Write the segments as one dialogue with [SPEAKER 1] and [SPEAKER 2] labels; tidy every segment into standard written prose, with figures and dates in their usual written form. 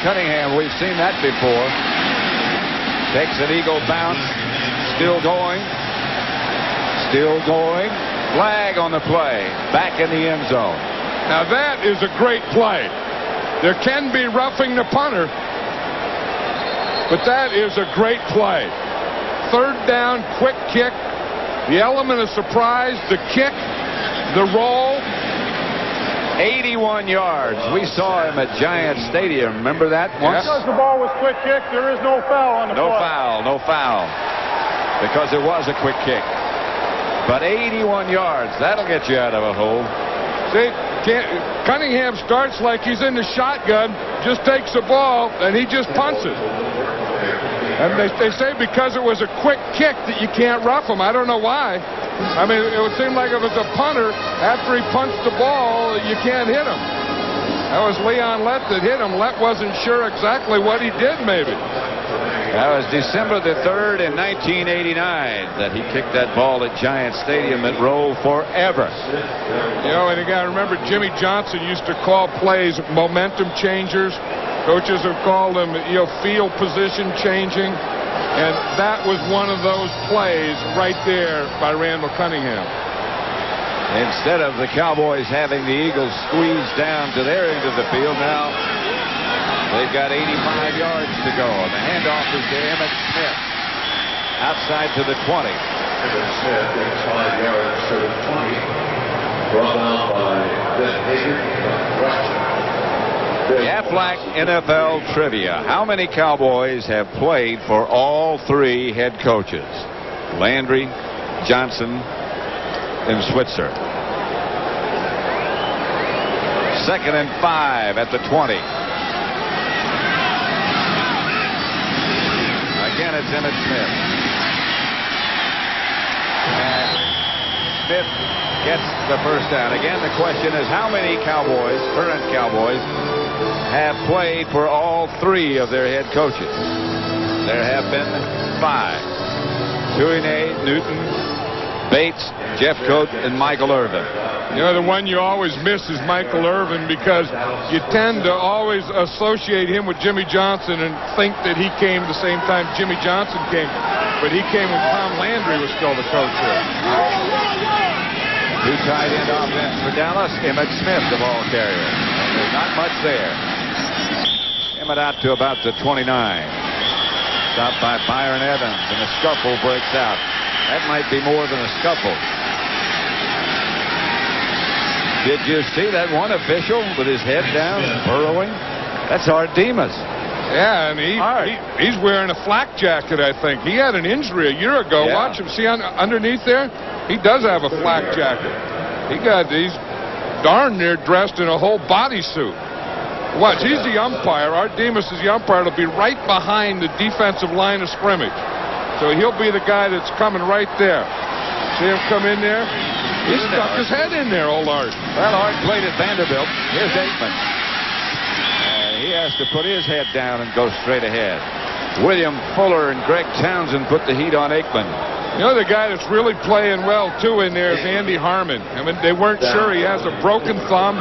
[SPEAKER 1] Cunningham. We've seen that before. Takes an eagle bounce. Still going. Still going. Flag on the play. Back in the end zone.
[SPEAKER 2] Now that is a great play. There can be roughing the punter, but that is a great play. Third down, quick kick. The element of surprise, the kick, the roll.
[SPEAKER 1] 81 yards. We saw him at Giant Stadium. Remember that once?
[SPEAKER 3] Because the ball was quick kick, there is no foul on the
[SPEAKER 1] No
[SPEAKER 3] play.
[SPEAKER 1] foul, no foul. Because it was a quick kick. But 81 yards, that'll get you out of a hole.
[SPEAKER 2] See, Cunningham starts like he's in the shotgun, just takes the ball, and he just punts it. And they say because it was a quick kick that you can't rough him. I don't know why. I mean, it would seem like if it's a punter, after he punched the ball, you can't hit him. That was Leon Lett that hit him. Lett wasn't sure exactly what he did, maybe.
[SPEAKER 1] That was December the 3rd in 1989 that he kicked that ball at Giant Stadium that rolled forever.
[SPEAKER 2] You know, and you got to remember, Jimmy Johnson used to call plays momentum changers. Coaches have called them, field position changing. And that was one of those plays right there by Randall Cunningham.
[SPEAKER 1] Instead of the Cowboys having the Eagles squeeze down to their end of the field, now they've got 85 yards to go. The handoff is to Emmitt Smith. Outside to the 20.
[SPEAKER 4] Emmitt Smith, 85 yards to the 20. Brought down by Ben Hager from Western.
[SPEAKER 1] The Aflac NFL Trivia. How many Cowboys have played for all three head coaches? Landry, Johnson, and Switzer. 2nd and 5 at the 20. Again, it's Emmitt Smith. And Smith gets the first down. Again, the question is how many Cowboys, current Cowboys, have played for all three of their head coaches? There have been 5. Tuinei, Newton, Bates, Jeff Coat, and Michael Irvin.
[SPEAKER 2] You know, the one you always miss is Michael Irvin because you tend to always associate him with Jimmy Johnson and think that he came the same time Jimmy Johnson came. But he came when Tom Landry was still the coach here.
[SPEAKER 1] 2 tight end offense for Dallas. Emmitt Smith, the ball carrier. There's not much there. Emmitt out to about the 29. Stopped by Byron Evans, and a scuffle breaks out. That might be more than a scuffle. Did you see that one official with his head down and burrowing? That's Art Demas.
[SPEAKER 2] Yeah, and he's wearing a flak jacket, I think. He had an injury a year ago.
[SPEAKER 1] Yeah.
[SPEAKER 2] Watch him. See underneath there? He does have a flak jacket. He's darn near dressed in a whole bodysuit. Watch, he's the umpire. Art Demas is the umpire. It'll be right behind the defensive line of scrimmage. So he'll be the guy that's coming right there. See him come in there? He stuck his head in there, old Art.
[SPEAKER 1] Well, Art played at Vanderbilt. Here's Aikman. He has to put his head down and go straight ahead. William Fuller and Greg Townsend put the heat on Aikman.
[SPEAKER 2] You know, the guy that's really playing well, too, in there is Andy Harmon. I mean, they weren't sure. He has a broken thumb.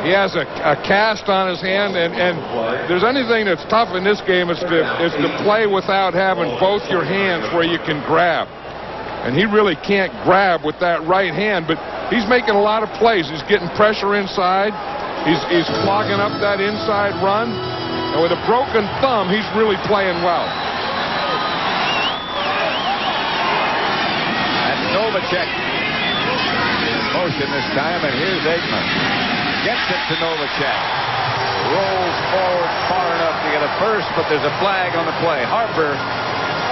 [SPEAKER 2] He has a cast on his hand. And there's anything that's tough in this game is to play without having both your hands where you can grab. And he really can't grab with that right hand, but he's making a lot of plays. He's getting pressure inside. He's clogging up that inside run. And with a broken thumb, he's really playing well.
[SPEAKER 1] And Novacek in motion this time, and here's Aikman. Gets it to Novacek. Rolls forward far enough to get a first, but there's a flag on the play. Harper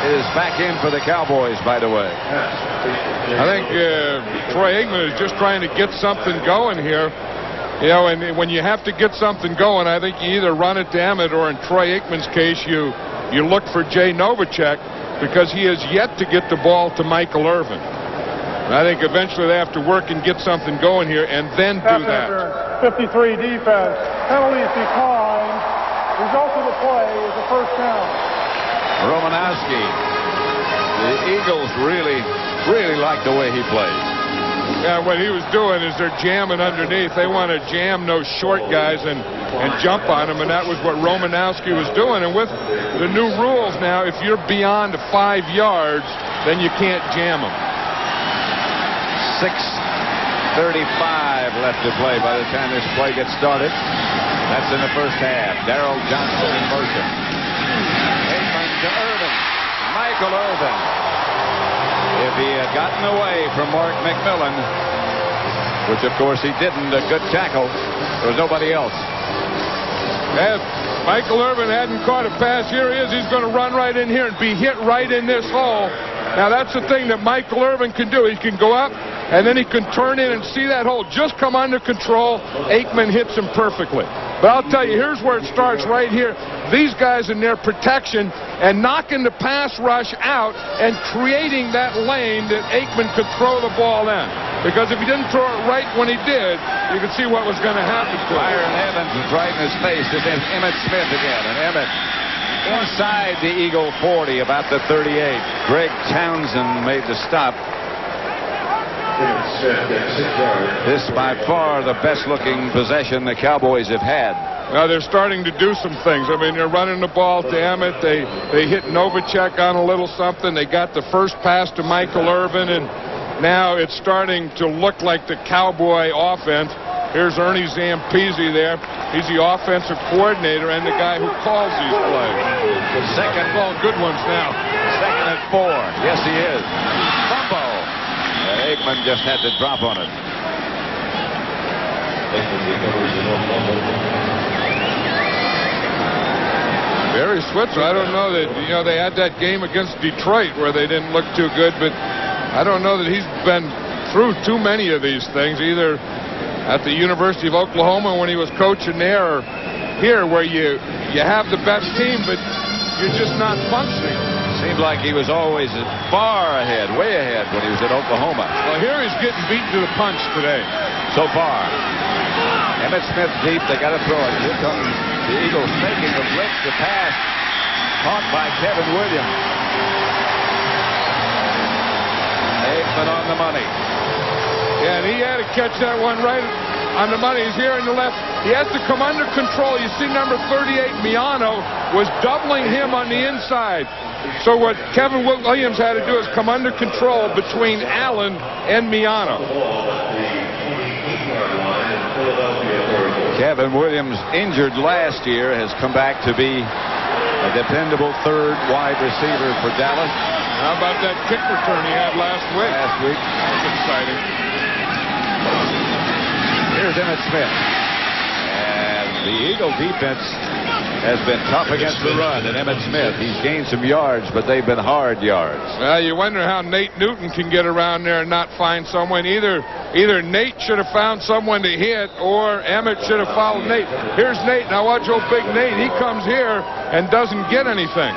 [SPEAKER 1] is back in for the Cowboys, by the way.
[SPEAKER 2] I think Troy Aikman is just trying to get something going here. You know, and when you have to get something going, I think you either run it to Emmitt, or in Troy Aikman's case, you look for Jay Novacek, because he has yet to get the ball to Michael Irvin. And I think eventually they have to work and get something going here and then do that.
[SPEAKER 3] 53 defense. Penalties declined. Result of the play is a first down.
[SPEAKER 1] Romanowski. The Eagles really like the way he plays.
[SPEAKER 2] Yeah, what he was doing is they're jamming underneath. They want to jam those short guys and jump on them, and that was what Romanowski was doing. And with the new rules now, if you're beyond 5 yards, then you can't jam them.
[SPEAKER 1] 6:35 left to play by the time this play gets started. That's in the first half. Darrell Johnson in motion. Aikman to Irvin. Michael Irvin. If he had gotten away from Mark McMillan, which of course he didn't, a good tackle, there was nobody else.
[SPEAKER 2] If Michael Irvin hadn't caught a pass, here he is. He's going to run right in here and be hit right in this hole. Now that's the thing that Michael Irvin can do. He can go up and then he can turn in and see that hole. Just come under control. Aikman hits him perfectly. But I'll tell you, here's where it starts right here. These guys in their protection and knocking the pass rush out and creating that lane that Aikman could throw the ball in. Because if he didn't throw it right when he did, you could see what was going to happen to him.
[SPEAKER 1] Byron Evans is right in his face. This is Emmett Smith again. And Emmett inside the Eagle 40, about the 38. Greg Townsend made the stop. This by far the best looking possession the Cowboys have had.
[SPEAKER 2] Now they're starting to do some things. I mean, they're running the ball to Emmett. They hit Novacek on a little something. They got the first pass to Michael Irvin, and now it's starting to look like the Cowboy offense. Here's Ernie Zampese there. He's the offensive coordinator and the guy who calls these plays.
[SPEAKER 1] Second
[SPEAKER 2] ball, good ones now.
[SPEAKER 1] Second and 4. Yes, he is. Fumble. Aikman just had to drop on it.
[SPEAKER 2] Barry Switzer, I don't know that, they had that game against Detroit where they didn't look too good, but I don't know that he's been through too many of these things, either at the University of Oklahoma when he was coaching there, or here where you have the best team, but you're just not functioning.
[SPEAKER 1] Seemed like he was always far ahead, way ahead when he was at Oklahoma.
[SPEAKER 2] Well, here he's getting beaten to the punch today.
[SPEAKER 1] So far. Emmett Smith deep. They got to throw it. Here comes the Eagles making the blitz. The pass caught by Kevin Williams. Aikman on the money.
[SPEAKER 2] Yeah, and he had to catch that one right on the money. He's here in the left. He has to come under control. You see number 38, Miano, was doubling him on the inside. So what Kevin Williams had to do is come under control between Allen and Miano.
[SPEAKER 1] Kevin Williams, injured last year, has come back to be a dependable third wide receiver for Dallas.
[SPEAKER 2] How about that kick return he had last week? That's exciting.
[SPEAKER 1] Here's Emmett Smith. And the Eagle defense has been tough against the run. And Emmett Smith, he's gained some yards, but they've been hard yards.
[SPEAKER 2] Well, you wonder how Nate Newton can get around there and not find someone. Either Nate should have found someone to hit, or Emmett should have followed Nate. Here's Nate. Now watch old big Nate. He comes here and doesn't get anything.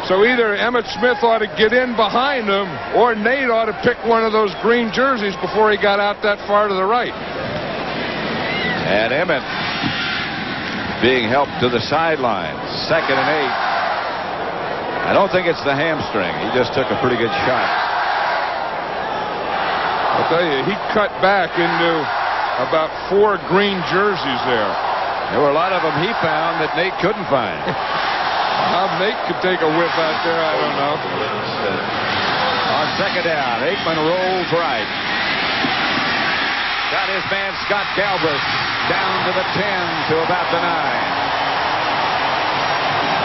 [SPEAKER 2] So either Emmett Smith ought to get in behind him, or Nate ought to pick one of those green jerseys before he got out that far to the right.
[SPEAKER 1] And Emmett being helped to the sidelines. 2nd and 8. I don't think it's the hamstring. He just took a pretty good shot.
[SPEAKER 2] I'll tell you, he cut back into about 4 green jerseys there.
[SPEAKER 1] There were a lot of them he found that Nate couldn't find.
[SPEAKER 2] How Nate could take a whiff out there, I don't know.
[SPEAKER 1] On 2nd down, Aikman rolls right. Got his man Scott Galbraith down to the 10 to about the 9.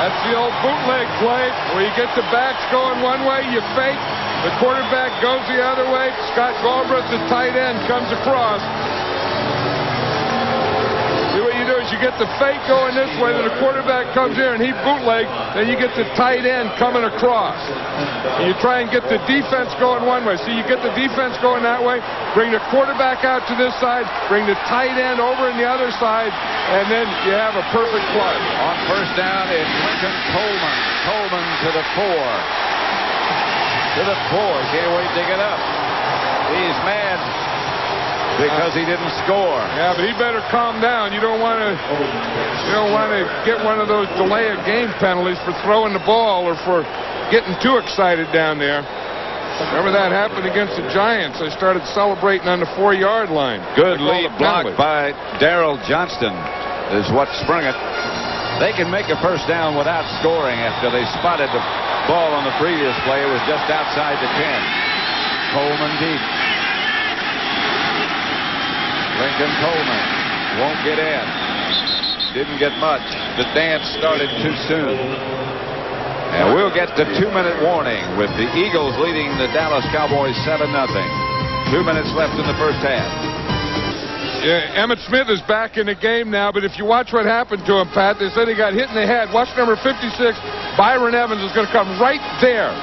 [SPEAKER 2] That's the old bootleg play where you get the backs going one way, you fake, the quarterback goes the other way, Scott Galbraith, the tight end, comes across. See what you do is you get the fake going this way, then the quarterback comes here and he bootleg, then you get the tight end coming across. And you try and get the defense going one way. See, you get the defense going that way, bring the quarterback out to this side, bring the tight end over in the other side, and then you have a perfect play.
[SPEAKER 1] On 1st down, it's Lincoln Coleman. Coleman to the 4. To the 4. Can't wait to get up. He's mad because he didn't score.
[SPEAKER 2] Yeah, but he better calm down. You don't want to get one of those delay of game penalties for throwing the ball or for getting too excited down there. Remember that happened against the Giants. They started celebrating on the 4-yard line.
[SPEAKER 1] Good lead block by Darrell Johnston is what sprung it. They can make a first down without scoring after they spotted the ball on the previous play. It was just outside the 10. Coleman deep. Lincoln Coleman won't get in. Didn't get much. The dance started too soon. And we'll get the 2-minute warning with the Eagles leading the Dallas Cowboys 7-0. 2 minutes left in the first half.
[SPEAKER 2] Yeah, Emmitt Smith is back in the game now, but if you watch what happened to him, Pat, they said he got hit in the head. Watch number 56. Byron Evans is going to come right there.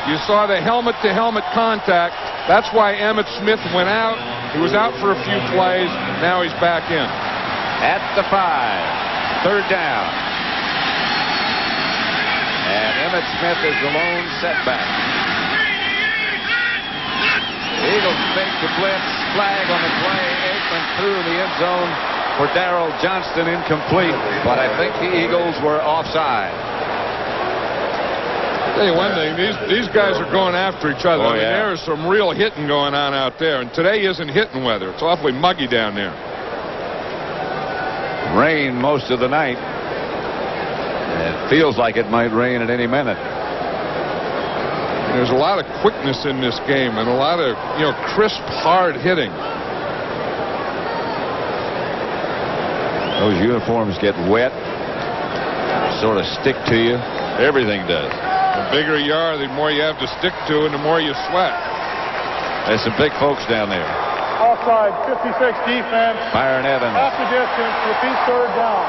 [SPEAKER 2] You saw the helmet-to-helmet contact. That's why Emmitt Smith went out. He was out for a few plays. Now he's back in.
[SPEAKER 1] At the 5. Third down. And Emmitt Smith is the lone setback. Eagles make the blitz. Flag on the play. Aikman through the end zone for Darrell Johnston, incomplete. But I think the Eagles were offside.
[SPEAKER 2] I'll tell you one thing, these guys are going after each other. I mean, there is some real hitting going on out there. And today isn't hitting weather. It's awfully muggy down there.
[SPEAKER 1] Rain most of the night. It feels like it might rain at any minute.
[SPEAKER 2] There's a lot of quickness in this game and a lot of, crisp, hard hitting.
[SPEAKER 1] Those uniforms get wet, sort of stick to you. Everything does.
[SPEAKER 2] The bigger you are, the more you have to stick to and the more you sweat.
[SPEAKER 1] There's some big folks down there.
[SPEAKER 3] Offside, 56 defense.
[SPEAKER 1] Byron Evans.
[SPEAKER 3] Half the distance, repeat third down.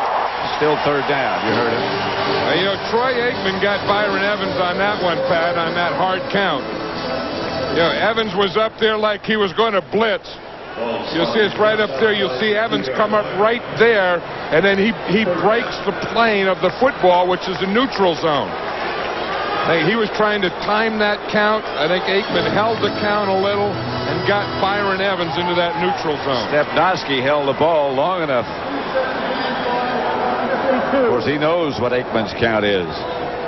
[SPEAKER 1] Still third down. You heard it.
[SPEAKER 2] Troy Aikman got Byron Evans on that one, Pat, on that hard count. Evans was up there like he was going to blitz. You'll see it's right up there. You'll see Evans come up right there, and then he breaks the plane of the football, which is the neutral zone. He was trying to time that count. I think Aikman held the count a little and got Byron Evans into that neutral zone.
[SPEAKER 1] Stepnoski held the ball long enough. Of course, he knows what Aikman's count is.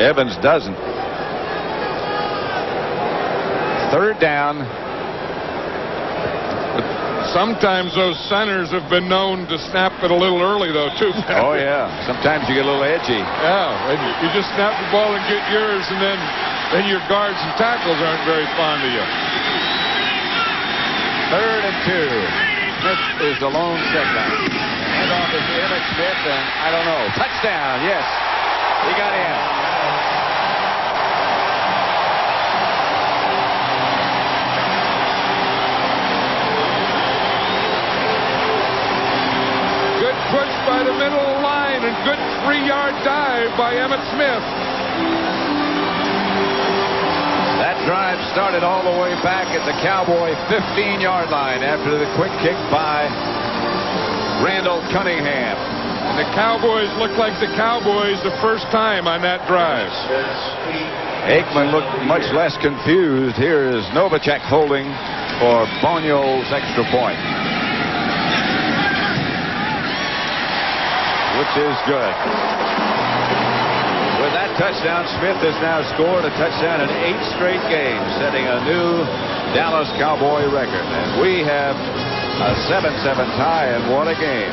[SPEAKER 1] Evans doesn't. Third down.
[SPEAKER 2] Sometimes those centers have been known to snap it a little early, though, too.
[SPEAKER 1] Oh, yeah. Sometimes you get a little edgy.
[SPEAKER 2] Yeah. You just snap the ball and get yours, and then your guards and tackles aren't very fond of you.
[SPEAKER 1] 3rd and 2. Smith is the lone setback. Handoff is Emmitt Smith, and I don't know. Touchdown, yes. He got in.
[SPEAKER 2] Good push by the middle of the line and good 3-yard dive by Emmitt Smith.
[SPEAKER 1] That drive started all the way back at the Cowboy 15-yard line after the quick kick by Randall Cunningham.
[SPEAKER 2] And the Cowboys looked like the Cowboys the first time on that drive.
[SPEAKER 1] Aikman looked much less confused. Here is Novacek holding for Boniol's extra point, which is good. With that touchdown, Smith has now scored a touchdown in 8 straight games, setting a new Dallas Cowboy record. And we have a 7-7 tie, and what a game.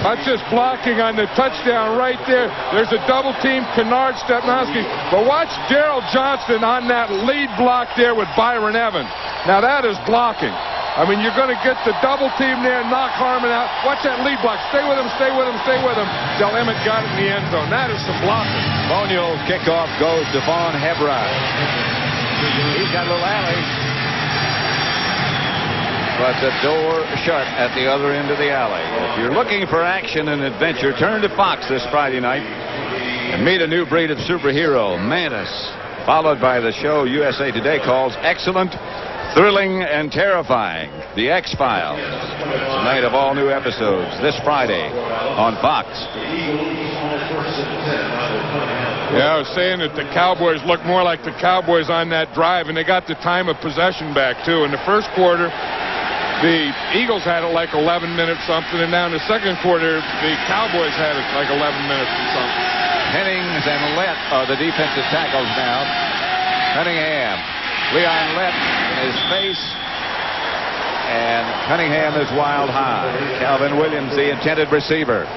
[SPEAKER 2] Not just blocking on the touchdown right there. There's a double team, Kennard, Stepnoski. But watch Darrell Johnston on that lead block there with Byron Evans. Now that is blocking. I mean, you're going to get the double team there, knock Harmon out. Watch that lead block. Stay with him, stay with him, stay with him. Del Emmett got it in the end zone. That is some blocking.
[SPEAKER 1] Boniol's kickoff goes to Vaughn Hebride. He's got a little alley. But the door shut at the other end of the alley. If you're looking for action and adventure, turn to Fox this Friday night and meet a new breed of superhero, Mantis, followed by the show USA Today calls excellent, thrilling, and terrifying, The X-Files. Tonight of all new episodes this Friday on Fox.
[SPEAKER 2] Yeah, I was saying that the Cowboys look more like the Cowboys on that drive, and they got the time of possession back, too. In the first quarter, the Eagles had it like 11 minutes something, and now in the second quarter, the Cowboys had it like 11 minutes or something.
[SPEAKER 1] Hennings and Lett are the defensive tackles now. Cunningham. Leon left in his face. And Cunningham is wild high. Calvin Williams, the intended receiver.